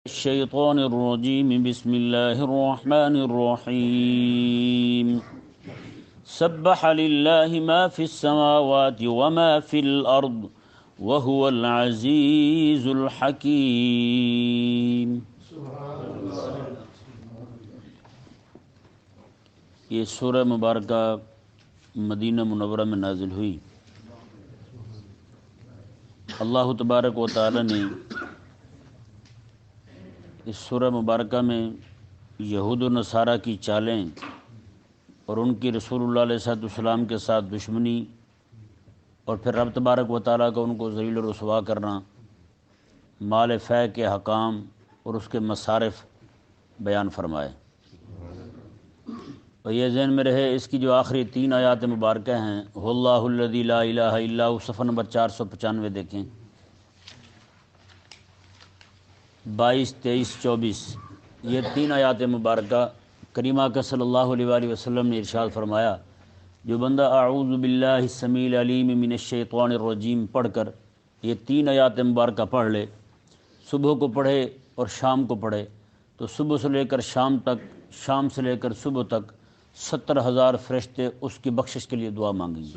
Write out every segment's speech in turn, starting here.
الشيطان الرجيم بسم الله الرحمن الرحيم سبح لله ما في السماوات وما في الأرض وهو العزيز الحكيم۔ یہ سورہ مبارکہ مدینہ منورہ میں نازل ہوئی۔ اللہ تبارک و تعالی نے اس سورہ مبارکہ میں یہود و نصارہ کی چالیں اور ان کی رسول اللہ علیہ السلام کے ساتھ دشمنی اور پھر رب تبارک و تعالیٰ کا ان کو ذلیل و رسوا کرنا، مال فے کے حکام اور اس کے مصارف بیان فرمائے۔ اور یہ ذہن میں رہے اس کی جو آخری 3 آیات مبارکہ ہیں، هو اللہ الذی لا الہ الا هو، صفحہ نمبر 495 دیکھیں، 22، 23، 24، یہ 3 آیات مبارکہ کریمہ کا صلی اللہ علیہ وآلہ وسلم نے ارشاد فرمایا، جو بندہ اعوذ باللہ السمیع العلیم من الشیطان الرجیم پڑھ کر یہ 3 آیات مبارکہ پڑھ لے، صبح کو پڑھے اور شام کو پڑھے، تو صبح سے لے کر شام تک، شام سے لے کر صبح تک 70,000 فرشتے اس کی بخشش کے لیے دعا مانگیں گے۔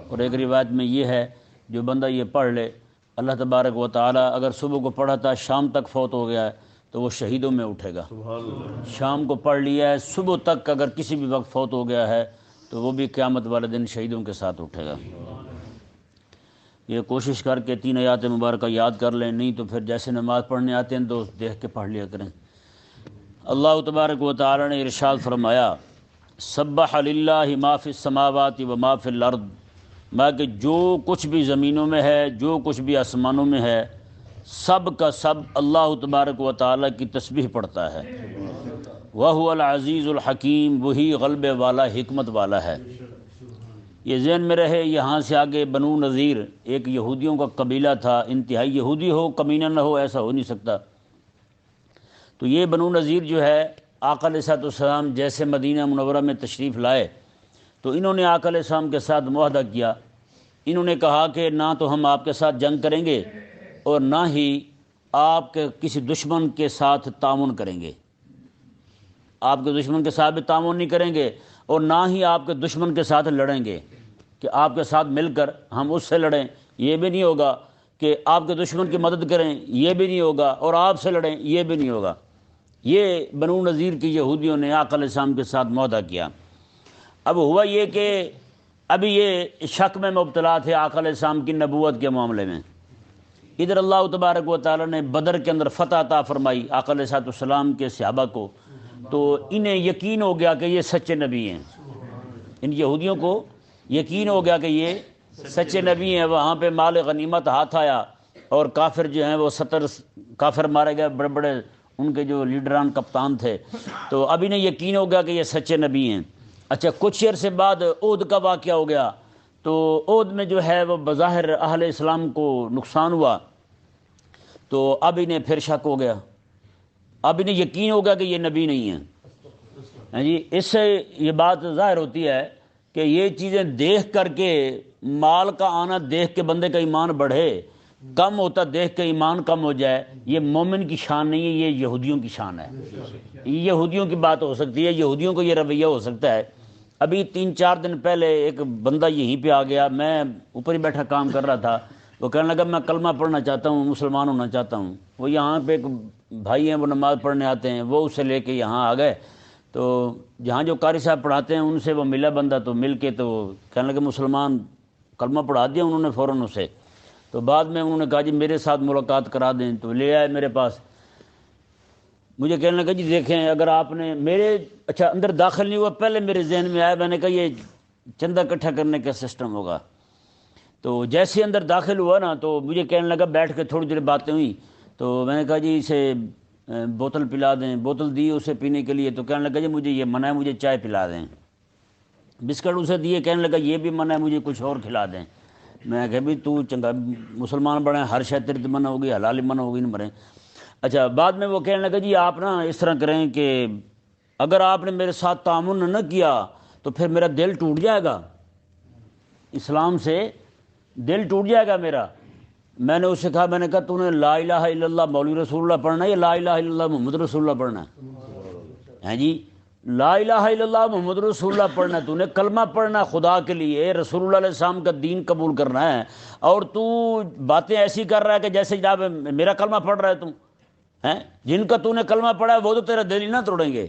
اور ایک روایت میں یہ ہے، جو بندہ یہ پڑھ لے، اللہ تبارک و تعالیٰ اگر صبح کو پڑھا تھا شام تک فوت ہو گیا ہے تو وہ شہیدوں میں اٹھے گا۔ شام کو پڑھ لیا ہے، صبح تک اگر کسی بھی وقت فوت ہو گیا ہے تو وہ بھی قیامت والے دن شہیدوں کے ساتھ اٹھے گا۔ یہ کوشش کر کے 3 آیات مبارکہ یاد کر لیں، نہیں تو پھر جیسے نماز پڑھنے آتے ہیں تو دیکھ کے پڑھ لیا کریں۔ اللہ تبارک و تعالی نے ارشاد فرمایا، سبح للہ ما فی السماوات و ما فی الارض، میں کہ جو کچھ بھی زمینوں میں ہے، جو کچھ بھی آسمانوں میں ہے، سب کا سب اللہ تبارک و تعالی کی تسبیح پڑھتا ہے۔ وَهُوَ الْعَزِيزُ الْحَكِيمُ، وہی غلبے والا حکمت والا ہے۔ یہ ذہن میں رہے، یہاں سے آگے بنو نذیر ایک یہودیوں کا قبیلہ تھا، انتہائی یہودی ہو کمینہ نہ ہو ایسا ہو نہیں سکتا۔ تو یہ بنو نذیر جو ہے آقا علیہ السلام جیسے مدینہ منورہ میں تشریف لائے تو انہوں نے آقا علیہ السلام کے ساتھ معاہدہ کیا۔ انہوں نے کہا کہ نہ تو ہم آپ کے ساتھ جنگ کریں گے اور نہ ہی آپ کے کسی دشمن کے ساتھ تعاون کریں گے، آپ کے دشمن کے ساتھ بھی تعاون نہیں کریں گے اور نہ ہی آپ کے دشمن کے ساتھ لڑیں گے کہ آپ کے ساتھ مل کر ہم اس سے لڑیں، یہ بھی نہیں ہوگا کہ آپ کے دشمن کی مدد کریں، یہ بھی نہیں ہوگا، اور آپ سے لڑیں، یہ بھی نہیں ہوگا۔ یہ بنو نذیر کی یہودیوں نے آقا علیہ السلام کے ساتھ معاہدہ کیا۔ اب ہوا یہ کہ ابھی یہ شک میں مبتلا تھے آقا علیہ السلام کی نبوت کے معاملے میں۔ ادھر اللہ تبارک و تعالی نے بدر کے اندر فتح عطا فرمائی آقا علیہ السلام کے صحابہ کو، تو انہیں یقین ہو گیا کہ یہ سچے نبی ہیں۔ ان یہودیوں کو یقین ہو گیا کہ یہ سچے نبی ہیں۔ وہاں پہ مال غنیمت ہاتھ آیا اور کافر جو ہیں وہ 70 کافر مارے گئے، بڑے بڑے ان کے جو لیڈران کپتان تھے، تو اب انہیں یقین ہو گیا کہ یہ سچے نبی ہیں۔ اچھا، کچھ عرصے بعد احد کا واقعہ ہو گیا، تو احد میں جو ہے وہ بظاہر اہل اسلام کو نقصان ہوا، تو اب انہیں پھر شک ہو گیا، اب انہیں یقین ہو گیا کہ یہ نبی نہیں ہیں۔ جی، اس سے یہ بات ظاہر ہوتی ہے کہ یہ چیزیں دیکھ کر کے، مال کا آنا دیکھ کے بندے کا ایمان بڑھے، کم ہوتا دیکھ کے ایمان کم ہو جائے، یہ مومن کی شان نہیں ہے، یہ یہودیوں کی شان ہے۔ یہودیوں کی بات ہو سکتی ہے، یہودیوں کو یہ رویہ ہو سکتا ہے۔ ابھی 3-4 دن پہلے ایک بندہ یہیں پہ آ گیا، میں اوپر ہی بیٹھا کام کر رہا تھا، وہ کہنے لگا میں کلمہ پڑھنا چاہتا ہوں، مسلمان ہونا چاہتا ہوں۔ وہ یہاں پہ ایک بھائی ہیں، وہ نماز پڑھنے آتے ہیں، وہ اسے لے کے یہاں آ گئے، تو جہاں جو قاری صاحب پڑھاتے ہیں ان سے وہ ملا بندہ، تو مل کے تو کہنے لگے مسلمان، کلمہ پڑھا دیا انہوں نے فوراً اسے۔ تو بعد میں انہوں نے کہا جی میرے ساتھ ملاقات کرا دیں، تو لے آئے میرے پاس۔ مجھے کہنے لگا جی دیکھیں اگر آپ نے میرے اندر داخل نہیں ہوا، پہلے میرے ذہن میں آیا، میں نے کہا یہ چندہ اکٹھا کرنے کا سسٹم ہوگا۔ تو جیسے اندر داخل ہوا نا تو مجھے کہنے لگا، بیٹھ کے تھوڑی دیر باتیں ہوئی، تو میں نے کہا جی اسے بوتل پلا دیں، بوتل دی اسے پینے کے لیے، تو کہنے لگا جی مجھے یہ منع ہے، مجھے چائے پلا دیں۔ بسکٹ اسے دیے، کہنے لگا یہ بھی منع ہے، مجھے کچھ اور کھلا دیں۔ میں کہا بھی تو چنگا مسلمان بڑے، ہر شے تیری منع ہوگی، حلال منع ہوگی، نہ مریں۔ اچھا، بعد میں وہ کہنے لگا جی آپ نا اس طرح کریں کہ اگر آپ نے میرے ساتھ تعاون نہ کیا تو پھر میرا دل ٹوٹ جائے گا، اسلام سے دل ٹوٹ جائے گا میرا۔ میں نے اسے کہا، میں نے کہا تو نے لا الہ الا اللہ مولوی رسول اللہ پڑھنا ہے یا لا الہ الا اللہ محمد رسول اللہ پڑھنا ہے جی؟ لا الہ الا اللہ محمد رسول اللہ پڑھنا ہے، تو نے کلمہ پڑھنا ہے خدا کے لیے، رسول اللہ علیہ السلام کا دین قبول کرنا ہے، اور تو باتیں ایسی کر رہا ہے کہ جیسے جناب میرا کلمہ پڑھ رہا ہے تم ہیں؟ جن کا تو نے کلمہ پڑھا ہے وہ تو تیرا دل ہی نہ توڑیں گے۔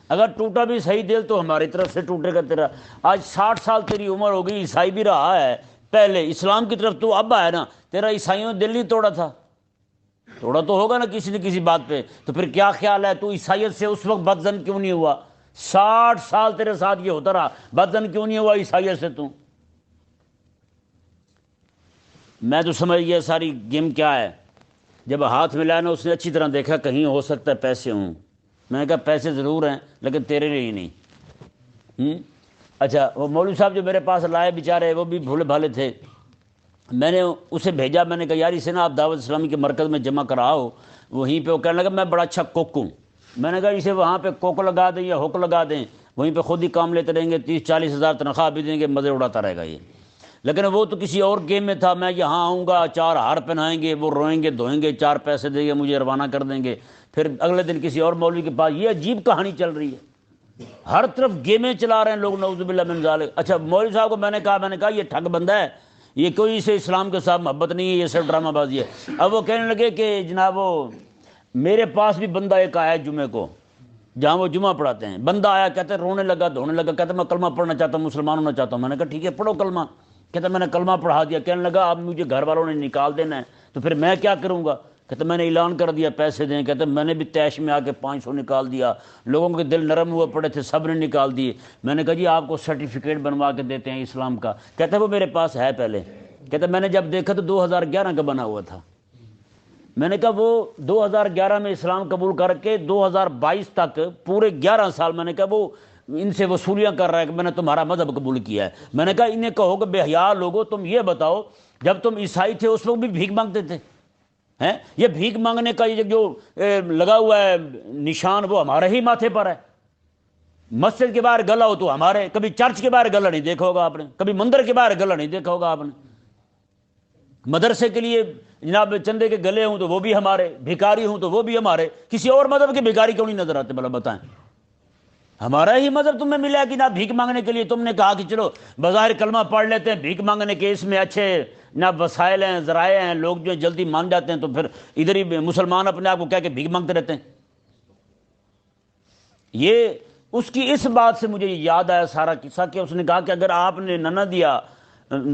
اگر ٹوٹا بھی صحیح دل تو ہماری طرف سے ٹوٹے گا تیرا۔ آج 60 سال تیری عمر ہو گئی، عیسائی بھی رہا ہے پہلے، اسلام کی طرف تو اب آیا نا، تیرا عیسائیوں نے دل نہیں توڑا تھا؟ توڑا تو ہوگا نا کسی نہ کسی بات پہ، تو پھر کیا خیال ہے تو عیسائیت سے اس وقت بدزن کیوں نہیں ہوا؟ 60 سال تیرے ساتھ یہ ہوتا رہا، بدزن کیوں نہیں ہوا عیسائیت سے تو؟ میں تو سمجھ گیا ساری گیم کیا ہے۔ جب ہاتھ ملایا نا اس نے اچھی طرح دیکھا کہیں ہو سکتا ہے پیسے ہوں، میں نے کہا پیسے ضرور ہیں لیکن تیرے لیے نہیں۔ اچھا وہ مولوی صاحب جو میرے پاس لائے بیچارے وہ بھی بھولے بھالے تھے، میں نے اسے بھیجا، میں نے کہا یار اسے نا آپ دعوت اسلامی کے مرکز میں جمع کراؤ، وہیں پہ وہ کہنے لگا میں بڑا اچھا کوک ہوں۔ میں نے کہا اسے وہاں پہ کوک لگا دیں یا ہوک لگا دیں، وہیں پہ خود ہی کام لیتے رہیں گے، 30-40 ہزار تنخواہ بھی دیں گے، مزے اڑاتا رہے گا یہ۔ لیکن وہ تو کسی اور گیم میں تھا، میں یہاں آؤں گا 4 ہار پہنائیں گے، وہ روئیں گے دھوئیں گے، 4 پیسے دیں گے، مجھے روانہ کر دیں گے، پھر اگلے دن کسی اور مولوی کے پاس۔ یہ عجیب کہانی چل رہی ہے، ہر طرف گیمیں چلا رہے ہیں لوگ، نعوذ باللہ من ذالک۔ اچھا مولوی صاحب کو میں نے کہا یہ ٹھگ بندہ ہے، یہ کوئی اسے اسلام کے ساتھ محبت نہیں ہے، یہ صرف ڈرامہ بازی ہے۔ اب وہ کہنے لگے کہ جناب وہ میرے پاس بھی بندہ ایک آیا جمعے کو، جہاں وہ جمعہ پڑھاتے ہیں، بندہ آیا، کہتے رونے لگا دھونے لگا، کہتے میں کلمہ پڑھنا چاہتا ہوں، مسلمان ہونا چاہتا ہوں۔ میں نے کہا ٹھیک ہے پڑھو کلمہ۔ کہتا میں نے کلمہ پڑھا دیا۔ کہنے لگا اب مجھے گھر والوں نے نکال دینا ہے تو پھر میں کیا کروں گا؟ کہتا میں نے اعلان کر دیا پیسے دیں۔ کہتا میں نے بھی تیش میں آ کے 500 نکال دیا، لوگوں کے دل نرم ہوا پڑے تھے، سب نے نکال دیے۔ میں نے کہا جی آپ کو سرٹیفکیٹ بنوا کے دیتے ہیں اسلام کا۔ کہتا وہ میرے پاس ہے پہلے۔ کہتا میں نے جب دیکھا تو 2011 کا بنا ہوا تھا۔ میں نے کہا وہ 2011 میں اسلام قبول کر کے 2022 تک پورے 11 سال میں نے کہا وہ ان سے وصولیاں کر رہا ہے کہ میں نے تمہارا مذہب قبول کیا ہے۔ میں نے کہا انہیں کہو کہ بے حیا لوگو تم یہ بتاؤ جب تم عیسائی تھے اس وقت بھی بھیک مانگتے تھے ہیں؟ یہ بھیک مانگنے کا یہ جو لگا ہوا ہے نشان وہ ہمارے ہی ماتھے پر ہے۔ مسجد کے باہر گلا ہو تو ہمارے، کبھی چرچ کے باہر گلا نہیں دیکھا ہوگا آپ نے، کبھی مندر کے باہر گلا نہیں دیکھا ہوگا آپ نے۔ مدرسے کے لیے جناب چندے کے گلے ہوں تو وہ بھی ہمارے، بھکاری ہوں تو وہ بھی ہمارے۔ کسی اور مذہب کے بھکاری کیوں نہیں نظر آتے بھلا بتائیں؟ ہمارا ہی مذہب تمہیں ملا کہ نہ بھیک مانگنے کے لیے تم نے کہا کہ چلو بظاہر کلمہ پڑھ لیتے ہیں، بھیک مانگنے کے اس میں اچھے نہ وسائل ہیں، ذرائع ہیں، لوگ جو جلدی مان جاتے ہیں، تو پھر ادھر ہی مسلمان اپنے آپ کو کہہ کے بھیک مانگتے رہتے ہیں۔ یہ اس کی اس بات سے مجھے یاد آیا سارا قصہ کہ اس نے کہا کہ اگر آپ نے نہ دیا،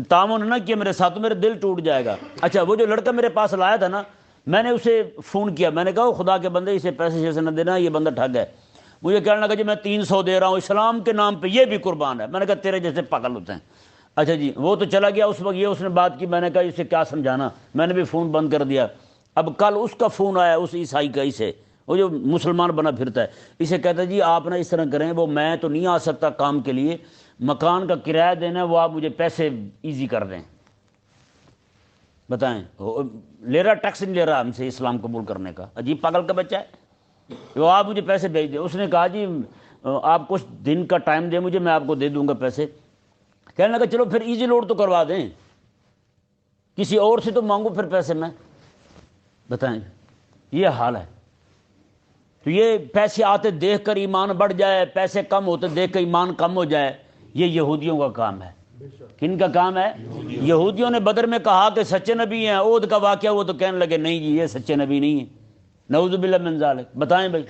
تعاون نہ کیا میرے ساتھ تو میرے دل ٹوٹ جائے گا۔ اچھا وہ جو لڑکا میرے پاس لایا تھا نا، میں نے اسے فون کیا، میں نے کہا خدا کے بندے اسے پیسے شیسے نہ دینا، یہ بندہ ٹھگ ہے۔ مجھے کہنے لگا جی میں 300 دے رہا ہوں اسلام کے نام پہ، یہ بھی قربان ہے۔ میں نے کہا تیرے جیسے پاگل ہوتے ہیں۔ اچھا جی وہ تو چلا گیا، اس وقت یہ اس نے بات کی، میں نے کہا اسے کیا سمجھانا، میں نے بھی فون بند کر دیا۔ اب کل اس کا فون آیا اس عیسائی کا، اسے وہ جو مسلمان بنا پھرتا ہے، اسے کہتا ہے جی آپ نا اس طرح کریں، وہ میں تو نہیں آ سکتا کام کے لیے، مکان کا کرایہ دینا ہے وہ آپ مجھے پیسے ایزی کر دیں۔ بتائیں لے رہا ٹیکس نہیں لے رہا ہم سے اسلام قبول کرنے کا، عجیب پاگل کا بچہ ہے، وہ آپ مجھے پیسے بھیج دیں۔ اس نے کہا جی آپ کچھ دن کا ٹائم دیں مجھے، میں آپ کو دے دوں گا پیسے۔ کہنے لگا چلو پھر ایزی لوڈ تو کروا دیں، کسی اور سے تو مانگو پھر پیسے میں۔ بتائیں یہ حال ہے۔ تو یہ پیسے آتے دیکھ کر ایمان بڑھ جائے، پیسے کم ہوتے دیکھ کر ایمان کم ہو جائے، یہ یہودیوں کا کام ہے۔ کن کا کام ہے؟ یہودیوں نے بدر میں کہا کہ سچے نبی ہیں، عہد کا واقعہ وہ تو کہنے لگے نہیں جی یہ سچے نبی نہیں ہیں، نعوذ باللہ من ذالک۔ بتائیں بھائی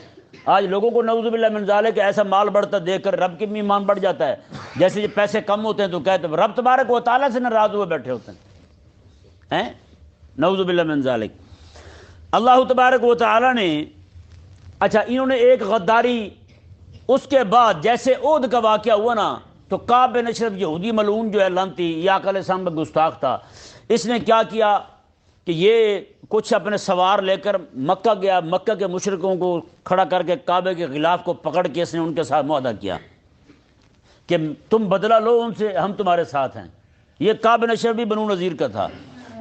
آج لوگوں کو نعوذ باللہ من ذالک ایسا مال بڑھتا دیکھ کر رب کی بھی ایمان بڑھ جاتا ہے۔ جیسے یہ پیسے کم ہوتے ہیں تو کہتے ہیں رب تبارک و تعالیٰ سے ناراض ہوئے بیٹھے ہوتے ہیں، نعوذ باللہ من ذالک۔ اللہ تبارک و تعالیٰ نے اچھا انہوں نے ایک غداری، اس کے بعد جیسے عہد کا واقعہ ہوا نا تو کعب بن اشرف یہودی ملعون جو ہے لعنتی، یہ آقا علیہ السلام کا گستاخ تھا، اس نے کیا کیا کہ یہ کچھ اپنے سوار لے کر مکہ گیا، مکہ کے مشرکوں کو کھڑا کر کے کعبے کے غلاف کو پکڑ کے اس نے ان کے ساتھ معاہدہ کیا کہ تم بدلہ لو ان سے، ہم تمہارے ساتھ ہیں۔ یہ کعب بن اشرف بھی بنو نذیر کا تھا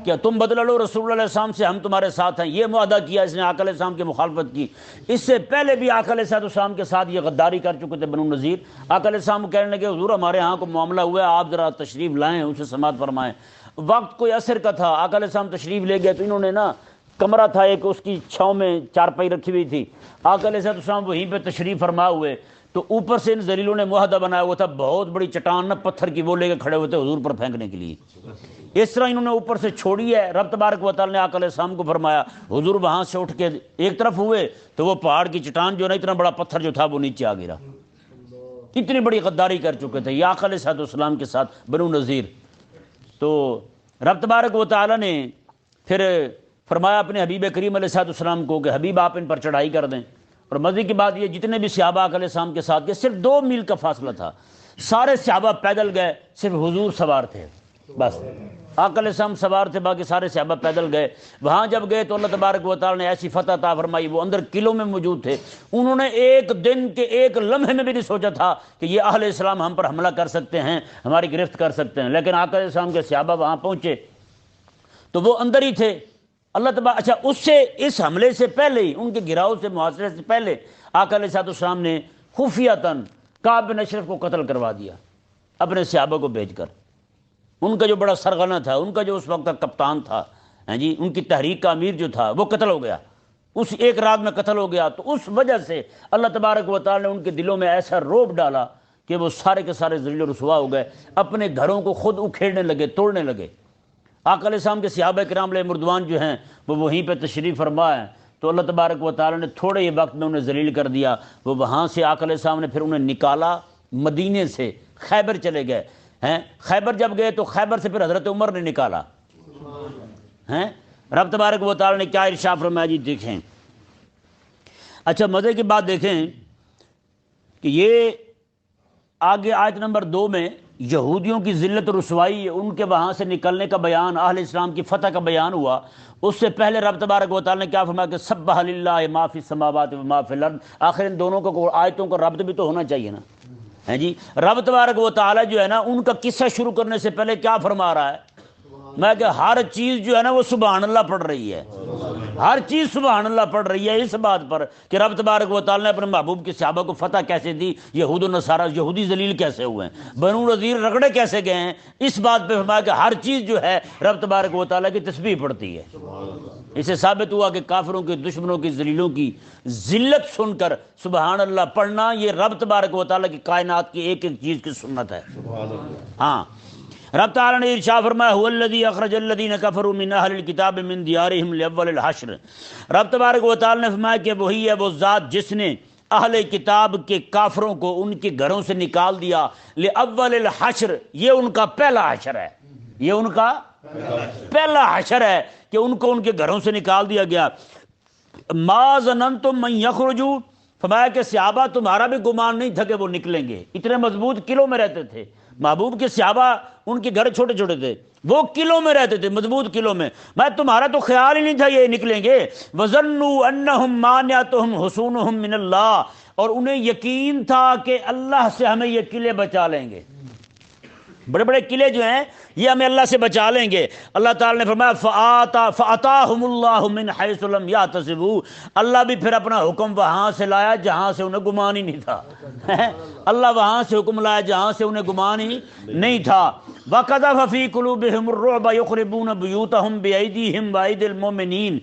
کہ تم بدلہ لو رسول اللہ علیہ السلام سے، ہم تمہارے ساتھ ہیں، یہ معاہدہ کیا اس نے، آقا علیہ السلام کی مخالفت کی۔ اس سے پہلے بھی آقا علیہ السلام کے ساتھ یہ غداری کر چکے تھے بنو نذیر۔ آقا علیہ السلام کہنے لگے حضور ہمارے ہاں کو معاملہ ہوا ہے، آپ ذرا تشریف لائیں، اسے سماعت فرمائیں۔ وقت کوئی عصر کا تھا، آقا علیہ السلام تشریف لے گئے تو انہوں نے نا کمرہ تھا ایک، اس کی چھاؤں میں چارپائی رکھی ہوئی تھی، آقا علیہ السلام وہیں پہ تشریف فرما ہوئے، تو اوپر سے ان زلیلوں نے معاہدہ بنایا ہوا تھا، بہت بڑی چٹان نہ پتھر کی، وہ لے کے کھڑے ہوئے تھے حضور پر پھینکنے کے لیے، اس طرح انہوں نے اوپر سے چھوڑی ہے۔ رب تبارک و تعالی نے آقا علیہ السلام کو فرمایا، حضور وہاں سے اٹھ کے ایک طرف ہوئے تو وہ پہاڑ کی چٹان جو ہے نا، اتنا بڑا پتھر جو تھا وہ نیچے آ گرا، اتنی بڑی غداری کر چکے تھے یہ آقا علیہ السلام کے ساتھ بنو نذیر۔ تو رب تبارک و تعالی نے پھر فرمایا اپنے حبیب کریم علیہ السلام کو کہ حبیب آپ ان پر چڑھائی کر دیں، اور مزے کی بات یہ جتنے بھی صحابہ آقا علیہ السلام کے ساتھ گئے صرف 2 میل کا فاصلہ تھا، سارے صحابہ پیدل گئے، صرف حضور سوار تھے، بس آقا علیہ السلام سوار تھے، باقی سارے صحابہ پیدل گئے۔ وہاں جب گئے تو اللہ تبارک و تعالی نے ایسی فتح عطا فرمائی، وہ اندر قلعوں میں موجود تھے، انہوں نے ایک دن کے ایک لمحے میں بھی نہیں سوچا تھا کہ یہ اہل اسلام ہم پر حملہ کر سکتے ہیں، ہماری گرفت کر سکتے ہیں، لیکن آقا علیہ السلام کے صحابہ وہاں پہنچے تو وہ اندر ہی تھے۔ اللہ تبارک اچھا اس سے اس حملے سے پہلے ہی، ان کے گراؤ سے محاصرے سے پہلے آقا علیہ السلام نے خفیتاً کعب بن اشرف کو قتل کروا دیا اپنے صحابہ کو بھیج کر، ان کا جو بڑا سرغنہ تھا، ان کا جو اس وقت کا کپتان تھا، جی ان کی تحریک کا امیر جو تھا وہ قتل ہو گیا، اس ایک رات میں قتل ہو گیا۔ تو اس وجہ سے اللہ تبارک و تعالی نے ان کے دلوں میں ایسا رعب ڈالا کہ وہ سارے کے سارے ذلیل و رسوا ہو گئے، اپنے گھروں کو خود اکھیڑنے لگے، توڑنے لگے۔ آقا علیہ السلام کے صحابہ کرام علیہ مردوان جو ہیں وہ وہیں پہ تشریف فرما ہے، تو اللہ تبارک و تعالی نے تھوڑے ہی وقت میں انہیں ذلیل کر دیا۔ وہ وہاں سے آقا علیہ السلام نے پھر انہیں نکالا، مدینے سے خیبر چلے گئے ہیں، خیبر جب گئے تو خیبر سے پھر حضرت عمر نے نکالا ہیں۔ رب تبارک و تعالی نے کیا ارشاد فرمایا جی دیکھیں۔ اچھا مزے کی بات دیکھیں کہ یہ آگے آیت نمبر 2 میں یہودیوں کی ذلت و رسوائی، ان کے وہاں سے نکلنے کا بیان، اہل اسلام کی فتح کا بیان ہوا۔ اس سے پہلے رب تبارک و تعالی نے کیا فرمایا کہ سبح للہ ما فی السماوات و ما فی الارض۔ آخر ان دونوں کو آیتوں کا ربط بھی تو ہونا چاہیے نا، ہیں جی۔ رب تبارک و تعالی جو ہے نا، ان کا قصہ شروع کرنے سے پہلے کیا فرما رہا ہے، میں کہ ہر چیز جو ہے نا وہ سبحان اللہ پڑھ رہی ہے، ہر چیز سبحان اللہ پڑھ رہی ہے، اس بات پر کہ رب تبارک و تعالی نے اپنے محبوب کے صحابہ کو فتح کیسے دی، یہود و نصارہ یہودی ذلیل کیسے ہوئے ہیں، بنو نذیر رگڑے کیسے گئے ہیں، اس بات پہ فرمایا کہ ہر چیز جو ہے رب تبارک و تعالی کی تسبیح پڑھتی ہے۔ اس سے ثابت ہوا کہ کافروں کے دشمنوں کی ذلیلوں کی ذلت سن کر سبحان اللہ پڑھنا یہ رب تبارک و تعالی کی کائنات کی ایک ایک چیز کی سنت ہے۔ ہاں رب تعالی نے ارشاد فرمایا هو الذی اخرج الذین کفروا من اہل الکتاب من دیارہم لاول الحشر۔ رب تبارک و تعالی نے فرمایا کہ وہی ہے وہ ذات جس نے اہل کتاب کے کافروں کو ان کے گھروں سے نکال دیا لاول الحشر، یہ ان کا پہلا حشر ہے، یہ ان کا پہلا حشر ہے کہ ان کو ان کے گھروں سے نکال دیا گیا۔ ما ظننتم من یخرجوا، فرمایا کہ صحابہ تمہارا بھی گمان نہیں تھا کہ وہ نکلیں گے، اتنے مضبوط قلعوں میں رہتے تھے، محبوب کے صحابہ ان کے گھر چھوٹے چھوٹے تھے، وہ قلعوں میں رہتے تھے، مضبوط قلعوں میں، میں تمہارا تو خیال ہی نہیں تھا یہ نکلیں گے۔ وَظَنُّوا أَنَّهُمْ مَانِعَتُهُمْ حُصُونُهُمْ مِنَ اللَّهِ، اور انہیں یقین تھا کہ اللہ سے ہمیں یہ قلعے بچا لیں گے، بڑے بڑے قلعے جو ہیں یہ ہمیں اللہ سے بچا لیں گے۔ اللہ تعالی نے فرمایا فَآتَاهُمُ اللَّهُ مِنْ حَيْثُ لَمْ يَحْتَسِبُوا، اللہ بھی پھر اپنا حکم وہاں سے لایا جہاں سے انہیں گمان ہی نہیں تھا، اللہ وہاں سے حکم لایا جہاں سے انہیں گمان ہی نہیں تھا۔ وَقَذَفَ فِي قُلُوبِهِمُ الرُّعْبَ يُخْرِبُونَ بُيُوتَهُمْ بِأَيْدِيهِمْ وَأَيْدِي الْمُؤْمِنِينَ،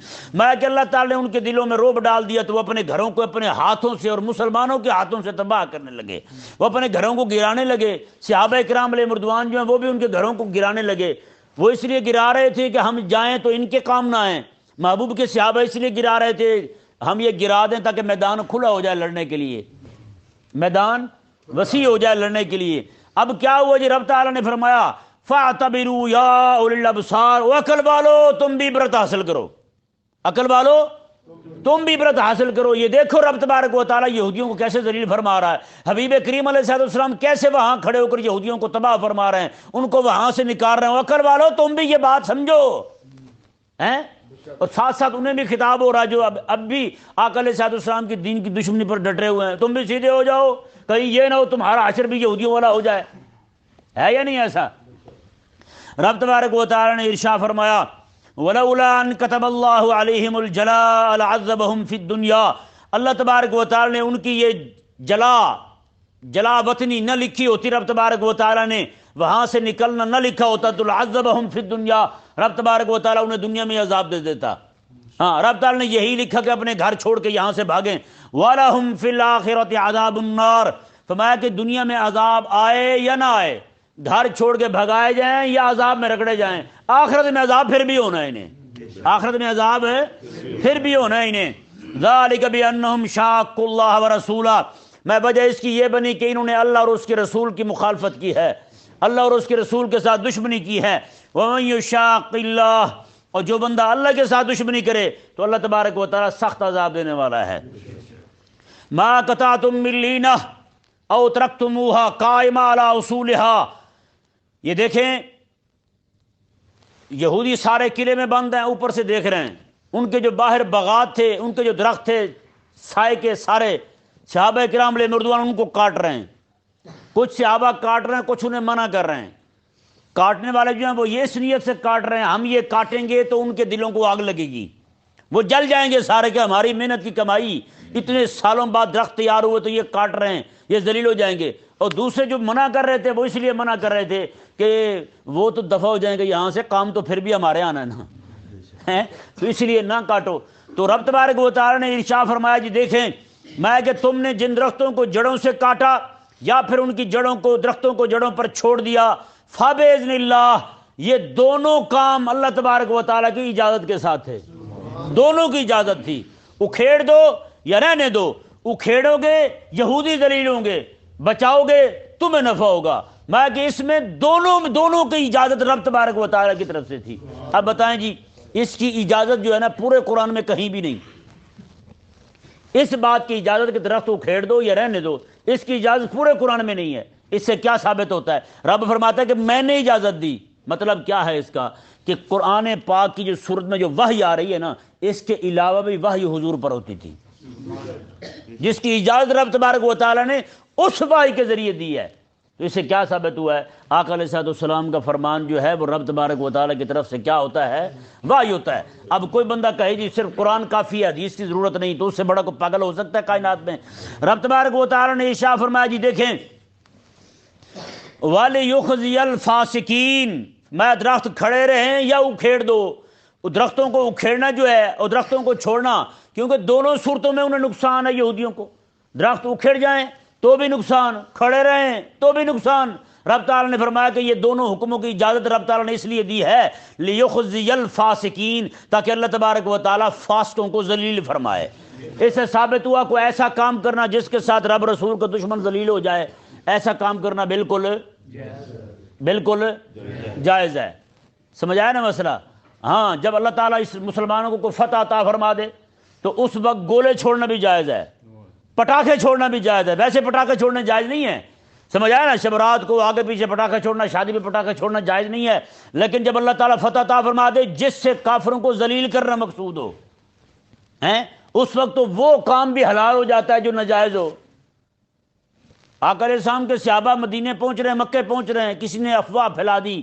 میں کہ اللہ تعالی نے ان کے دلوں میں رعب ڈال دیا تو وہ اپنے گھروں کو اپنے ہاتھوں سے اور مسلمانوں کے ہاتھوں سے تباہ کرنے لگے، وہ اپنے گھروں کو گرانے لگے۔ صحابہ کرام علیہ مردوان جو ہیں وہ بھی ان کے گھروں کو گرانے لگے، وہ اس لیے گرا رہے تھے کہ ہم جائیں تو ان کے کام نہ آئیں، محبوب کے صحابہ اس لیے گرا رہے تھے ہم یہ گرا دیں تاکہ میدان کھلا ہو جائے لڑنے کے لیے، میدان وسیع ہو جائے لڑنے کے لیے۔ اب کیا ہوا جی، رب تعالی نے فرمایا فَاعْتَبِرُوا يَا أُولِي الْأَبْصَارِ، عقل والو تم بھی عبرت حاصل کرو، عقل والو تم بھی عبرت حاصل کرو۔ یہ دیکھو رب تبارک و تعالی یہودیوں کو کیسے ذلیل فرما رہا ہے، حبیب کریم علیہ السلام کیسے وہاں کھڑے ہو کر یہودیوں کو تباہ فرما رہے ہیں، ان کو وہاں سے نکال رہے ہیں۔ عقل والو تم بھی یہ بات سمجھو ہیں، اور ساتھ ساتھ انہیں بھی خطاب ہو رہا ہے جو اب بھی آقا علیہ السلام کی دین کی دشمنی پر ڈٹے ہوئے ہیں، تم بھی سیدھے ہو جاؤ، کہیں یہ نہ ہو تمہارا حشر بھی یہودیوں والا ہو جائے، ہے یا نہیں ایسا؟ رب تبارک و تعالی نے ارشاد فرمایا وَلَوْلَا أَن كَتَبَ اللَّهُ عَلَيْهِمُ الْجَلَاءَ لَعَذَّبَهُمْ فِي الدُّنْيَا، اللہ تبارک و تعالی نے ان کی یہ جلا جلا وطنی نہ لکھی ہوتی رب تبارک و تعالیٰ نے، وہاں سے نکلنا نہ لکھا ہوتا تو لعذبہم فی الدنیا، رب تبارک و تعالیٰ انہیں دنیا میں عذاب دے دیتا۔ ہاں، رب تعالیٰ نے یہی لکھا کہ اپنے گھر چھوڑ کے یہاں سے بھاگیں۔ وَلَهُمْ فِي الْآخِرَةِ عَذَابُ النَّارِ، فرمایا کہ دنیا میں عذاب آئے یا نہ آئے، گھر چھوڑ کے بھگائے جائیں یا عذاب میں رگڑے جائیں، آخرت میں عذاب پھر بھی ہونا ہے انہیں، آخرت میں عذاب ہے پھر بھی ہونا ہے انہیں۔ ذَلِكَ بِأَنَّهُمْ شَاقُّوا اللَّهَ وَرَسُولَهُ، میں وجہ اس کی یہ بنی کہ انہوں نے اللہ اور اس کے رسول کی مخالفت کی ہے، اللہ اور اس کے رسول کے ساتھ دشمنی کی ہے۔ وَمَن يُشَاقِّ اللَّهَ، اور جو بندہ اللہ کے ساتھ دشمنی کرے تو اللہ تبارک و تعالیٰ سخت عذاب دینے والا ہے۔ مَا قَطَعْتُم مِّن لِّینَةٍ أَوْ تَرَكْتُمُوهَا قَائِمَةً عَلَىٰ أُصُولِهَا، یہ دیکھیں یہودی سارے قلعے میں بند ہیں، اوپر سے دیکھ رہے ہیں، ان کے جو باہر باغات تھے، ان کے جو درخت تھے سائے کے، سارے صحابہ کرام علیہ رضوان ان کو کاٹ رہے ہیں، کچھ صحابہ کاٹ رہے ہیں، کچھ انہیں منع کر رہے ہیں۔ کاٹنے والے جو ہیں وہ یہ اس نیت سے کاٹ رہے ہیں ہم یہ کاٹیں گے تو ان کے دلوں کو آگ لگے گی، وہ جل جائیں گے سارے، کہ ہماری محنت کی کمائی اتنے سالوں بعد درخت تیار ہوئے تو یہ کاٹ رہے ہیں، یہ ذلیل ہو جائیں گے۔ اور دوسرے جو منع کر رہے تھے وہ اس لیے منع کر رہے تھے کہ وہ تو دفع ہو جائیں گے یہاں سے، کام تو پھر بھی ہمارے آنا ہے نا، تو اس لیے نہ کاٹو۔ تو رب تبارک و تعالیٰ نے ارشاد فرمایا جی دیکھیں میں کہ تم نے جن درختوں کو جڑوں سے کاٹا یا پھر ان کی جڑوں کو، درختوں کو جڑوں پر چھوڑ دیا، فَبِإِذْنِ اللَّهِ، یہ دونوں کام اللہ تبارک و تعالیٰ کی اجازت کے ساتھ تھے، دونوں کی اجازت تھی۔ اکھیڑ دو یا رہنے دو، اکھیڑو گے یہودی ذلیل ہوں گے، بچاؤ گے تمہیں نفع ہوگا، میں کہ اس میں دونوں کی اجازت رب تبارک و تعالیٰ کی طرف سے تھی۔ اب بتائیں جی اس کی اجازت جو ہے نا پورے قرآن میں کہیں بھی نہیں، اس بات کی اجازت کہ درخت اکھیڑ دو یا رہنے دو، اس کی اجازت پورے قرآن میں نہیں ہے۔ اس سے کیا ثابت ہوتا ہے؟ رب فرماتا ہے کہ میں نے اجازت دی، مطلب کیا ہے اس کا کہ قرآن پاک کی جو صورت میں جو وحی آ رہی ہے نا، اس کے علاوہ بھی وحی حضور پر ہوتی تھی، جس کی اجازت رب تبارک و تعالیٰ نے اس وحی کے ذریعے دی ہے۔ تو اس سے کیا ثابت ہوا ہے؟ آقا علیہ السلام کا فرمان جو ہے وہ رب تبارک و تعالیٰ کی طرف سے کیا ہوتا ہے؟ وحی ہوتا ہے۔ اب کوئی بندہ کہے جی صرف قرآن کافی ہے، حدیث کی ضرورت نہیں، تو اس سے بڑا کوئی پاگل ہو سکتا ہے کائنات میں؟ رب تبارک و تعالیٰ نے ارشاد فرمایا جی دیکھیں وَلِيُخْزِيَ الْفَاسِقِينَ، میں درخت کھڑے رہیں یا اکھیڑ دو، درختوں کو اکھیڑنا جو ہے اور درختوں کو چھوڑنا، کیونکہ دونوں صورتوں میں انہیں نقصان ہے یہودیوں کو، درخت اکھڑ جائیں تو بھی نقصان، کھڑے رہیں تو بھی نقصان۔ رب تعالیٰ نے فرمایا کہ یہ دونوں حکموں کی اجازت رب تعالیٰ نے اس لیے دی ہے لِيُخْزِيَ الْفَاسِقِينَ، تاکہ اللہ تبارک و تعالیٰ فاسقوں کو ذلیل فرمائے۔ اس سے ثابت ہوا کوئی ایسا کام کرنا جس کے ساتھ رب رسول کا دشمن ذلیل ہو جائے، ایسا کام کرنا بالکل جائز ہے۔ سمجھ آیا نا مسئلہ؟ ہاں، جب اللہ تعالیٰ اس مسلمانوں کو کوئی فتح عطا فرما دے تو اس وقت گولے چھوڑنا بھی جائز ہے، پٹاخے چھوڑنا بھی جائز ہے۔ ویسے پٹاخے چھوڑنا جائز نہیں ہے، سمجھ آیا نا؟ شب رات کو آگے پیچھے پٹاخے چھوڑنا، شادی پہ پٹاخے چھوڑنا جائز نہیں ہے، لیکن جب اللہ تعالیٰ فتح عطا فرما دے جس سے کافروں کو ذلیل کرنا مقصود ہو ہیں، اس وقت تو وہ کام بھی حلال ہو جاتا ہے جو ناجائز ہو۔ آقا علیہ السلام کے صحابہ مدینے پہنچ رہے ہیں، مکے پہنچ رہے ہیں، کسی نے افواہ پھیلا دی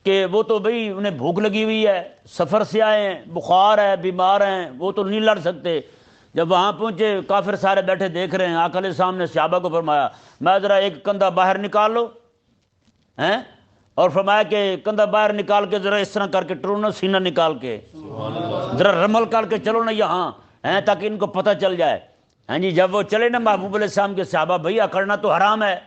کہ وہ تو بھئی انہیں بھوک لگی ہوئی ہے، سفر سے آئے ہیں، بخار ہے، بیمار ہیں، وہ تو نہیں لڑ سکتے۔ جب وہاں پہنچے کافر سارے بیٹھے دیکھ رہے ہیں، آقا علیہ السلام نے صحابہ کو فرمایا میں ذرا ایک کندھا باہر نکال لو ہیں، اور فرمایا کہ کندھا باہر نکال کے ذرا اس طرح کر کے ٹرو نا، سینہ نکال کے ذرا رمل کر کے چلو نا یہاں ہیں، تاکہ ان کو پتہ چل جائے۔ ہاں جی، جب وہ چلے نا محبوب علیہ السلام کے صحابہ، بھئی اکڑنا تو حرام ہے،